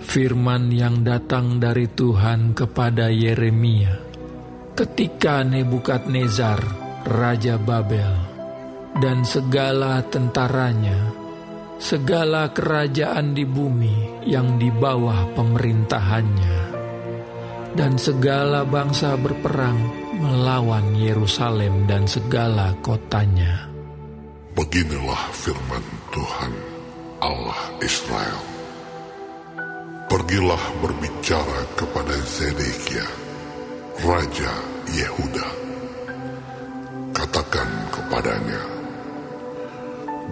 Firman yang datang dari Tuhan kepada Yeremia ketika Nebukadnezar, Raja Babel, dan segala tentaranya, segala kerajaan di bumi yang di bawah pemerintahannya, dan segala bangsa berperang melawan Yerusalem dan segala kotanya. Beginilah firman Tuhan, Allah Israel. Pergilah berbicara kepada Zedekia, Raja Yehuda. Katakan kepadanya,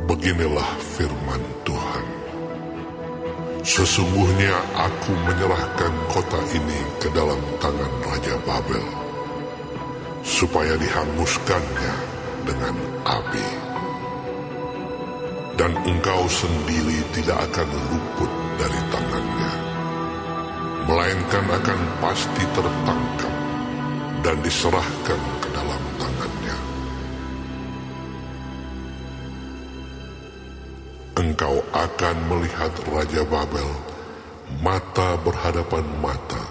beginilah firman Tuhan. Sesungguhnya aku menyerahkan kota ini ke dalam tangan Raja Babel, supaya dihanguskannya dengan api. Dan engkau sendiri tidak akan luput dari tangannya, melainkan akan pasti tertangkap dan diserahkan ke dalam tangannya. Engkau akan melihat Raja Babel mata berhadapan mata,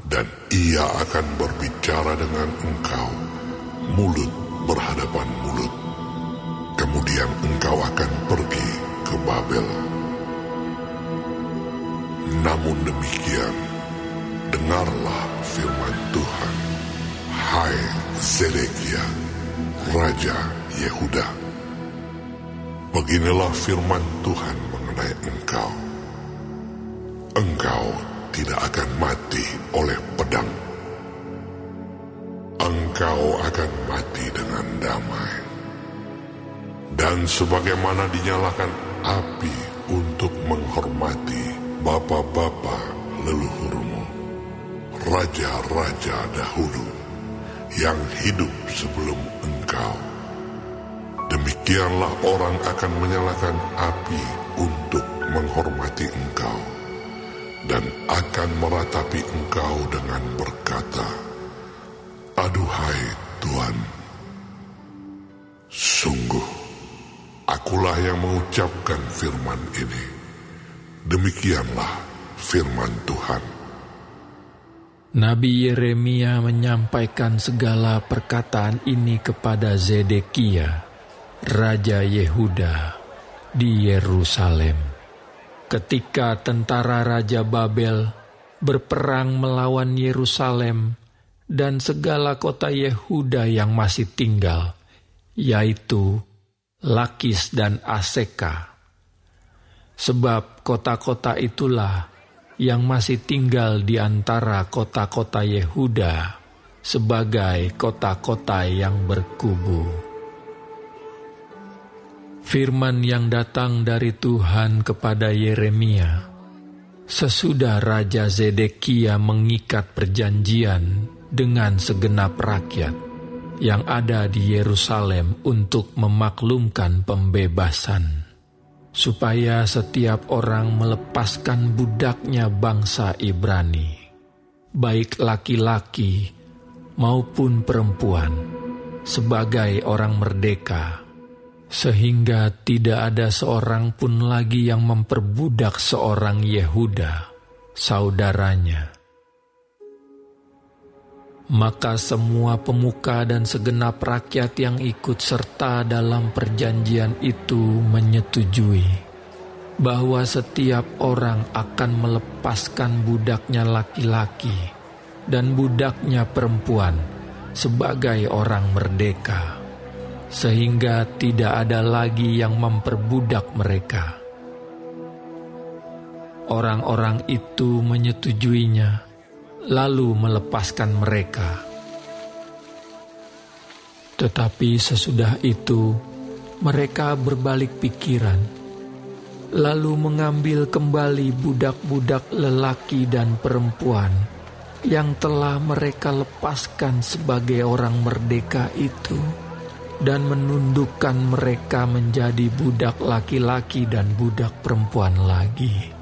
dan ia akan berbicara dengan engkau mulut berhadapan mulut. Kemudian engkau akan pergi ke Babel. Namun demikian, dengarlah firman Tuhan, hai Zedekia, Raja Yehuda. Beginilah firman Tuhan mengenai engkau. Engkau tidak akan mati oleh pedang. Engkau akan mati dengan damai. Dan sebagaimana dinyalakan api untuk menghormati bapa-bapa leluhurmu, raja-raja dahulu yang hidup sebelum engkau, demikianlah orang akan menyalakan api untuk menghormati engkau, dan akan meratapi engkau dengan berkata, aduhai Tuhan, sungguh akulah yang mengucapkan firman ini. Demikianlah firman Tuhan. Nabi Yeremia menyampaikan segala perkataan ini kepada Zedekia, Raja Yehuda, di Yerusalem, ketika tentara Raja Babel berperang melawan Yerusalem dan segala kota Yehuda yang masih tinggal, yaitu Lakis dan Aseka. Sebab kota-kota itulah yang masih tinggal di antara kota-kota Yehuda sebagai kota-kota yang berkubu. Firman yang datang dari Tuhan kepada Yeremia sesudah Raja Zedekia mengikat perjanjian dengan segenap rakyat yang ada di Yerusalem untuk memaklumkan pembebasan, supaya setiap orang melepaskan budaknya bangsa Ibrani, baik laki-laki maupun perempuan, sebagai orang merdeka, sehingga tidak ada seorang pun lagi yang memperbudak seorang Yehuda, saudaranya. Maka semua pemuka dan segenap rakyat yang ikut serta dalam perjanjian itu menyetujui bahwa setiap orang akan melepaskan budaknya laki-laki dan budaknya perempuan sebagai orang merdeka, sehingga tidak ada lagi yang memperbudak mereka. Orang-orang itu menyetujuinya, lalu melepaskan mereka. Tetapi sesudah itu, mereka berbalik pikiran, lalu mengambil kembali budak-budak lelaki dan perempuan yang telah mereka lepaskan sebagai orang merdeka itu, dan menundukkan mereka menjadi budak laki-laki dan budak perempuan lagi.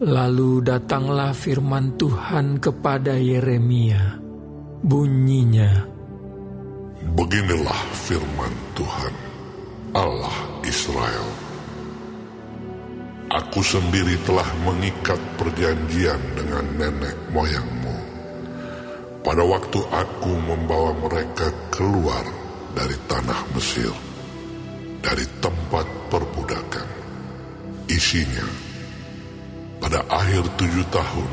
Lalu datanglah firman Tuhan kepada Yeremia, bunyinya, beginilah firman Tuhan, Allah Israel. Aku sendiri telah mengikat perjanjian dengan nenek moyangmu pada waktu aku membawa mereka keluar dari tanah Mesir, dari tempat perbudakan. Isinya, pada akhir 7 tahun,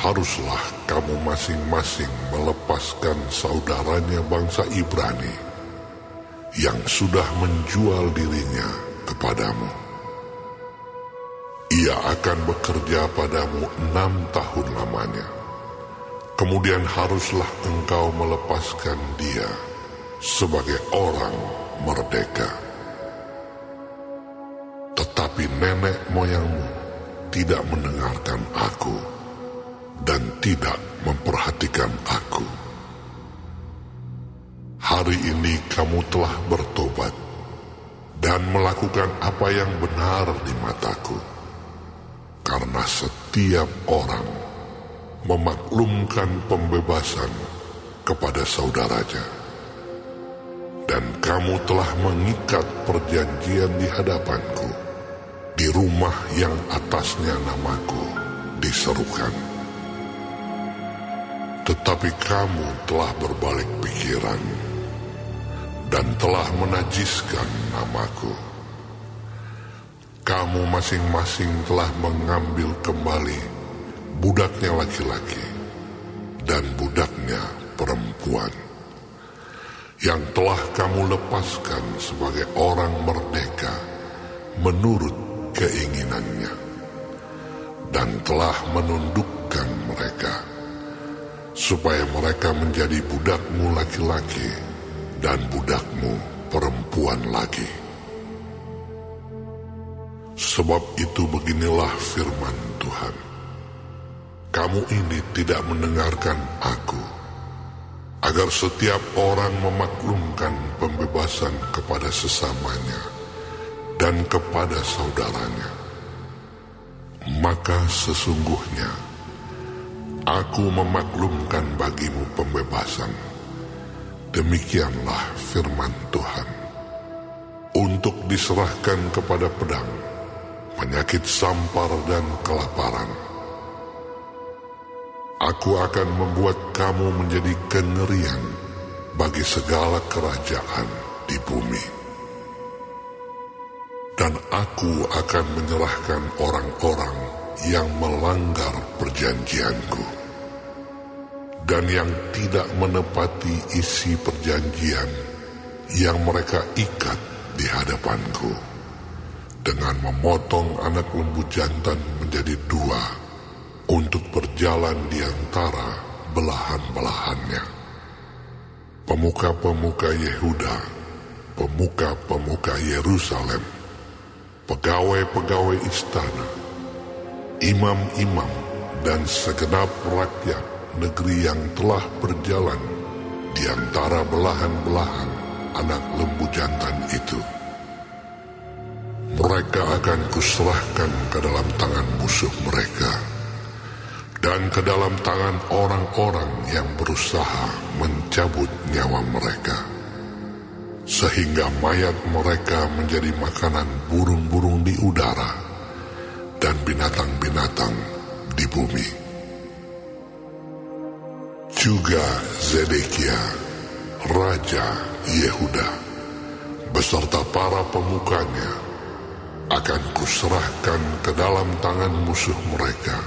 haruslah kamu masing-masing melepaskan saudaranya bangsa Ibrani yang sudah menjual dirinya kepadamu. Ia akan bekerja padamu 6 tahun lamanya. Kemudian haruslah engkau melepaskan dia sebagai orang merdeka. Tetapi nenek moyangmu tidak mendengarkan aku dan tidak memperhatikan aku. Hari ini kamu telah bertobat dan melakukan apa yang benar di mataku. Karena setiap orang memaklumkan pembebasan kepada saudaranya. Dan kamu telah mengikat perjanjian di hadapanku, di rumah yang atasnya namaku diserukan. Tetapi kamu telah berbalik pikiran dan telah menajiskan namaku. Kamu masing-masing telah mengambil kembali budaknya laki-laki dan budaknya perempuan yang telah kamu lepaskan sebagai orang merdeka menurut keinginannya, dan telah menundukkan mereka supaya mereka menjadi budakmu laki-laki dan budakmu perempuan lagi. Sebab itu beginilah firman Tuhan. Kamu ini tidak mendengarkan aku, agar setiap orang memaklumkan pembebasan kepada sesamanya dan kepada saudaranya. Maka sesungguhnya aku memaklumkan bagimu pembebasan. Demikianlah firman Tuhan. Untuk diserahkan kepada pedang, penyakit sampar dan kelaparan. Aku akan membuat kamu menjadi kengerian bagi segala kerajaan di bumi. Dan aku akan menyerahkan orang-orang yang melanggar perjanjianku dan yang tidak menepati isi perjanjian yang mereka ikat di hadapanku, dengan memotong anak lembu jantan menjadi 2 untuk berjalan di antara belahan-belahannya. Pemuka-pemuka Yehuda, pemuka-pemuka Yerusalem, pegawai-pegawai istana, imam-imam, dan segenap rakyat negeri yang telah berjalan di antara belahan-belahan anak lembu jantan itu. Mereka akan kuserahkan ke dalam tangan musuh mereka dan ke dalam tangan orang-orang yang berusaha mencabut nyawa mereka, sehingga mayat mereka menjadi makanan burung-burung di udara dan binatang-binatang di bumi. Juga Zedekia, Raja Yehuda, beserta para pemukanya, akan kuserahkan ke dalam tangan musuh mereka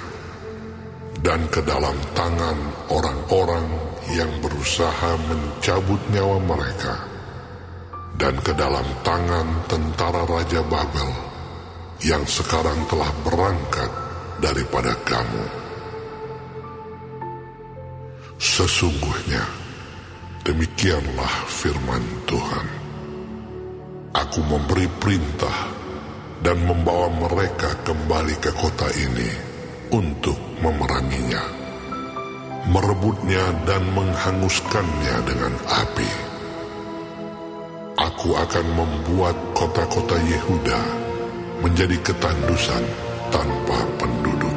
dan ke dalam tangan orang-orang yang berusaha mencabut nyawa mereka, dan ke dalam tangan tentara Raja Babel yang sekarang telah berangkat daripada kamu. Sesungguhnya demikianlah firman Tuhan. Aku memberi perintah dan membawa mereka kembali ke kota ini untuk memeranginya, merebutnya dan menghanguskannya dengan api. Aku akan membuat kota-kota Yehuda menjadi ketandusan tanpa penduduk.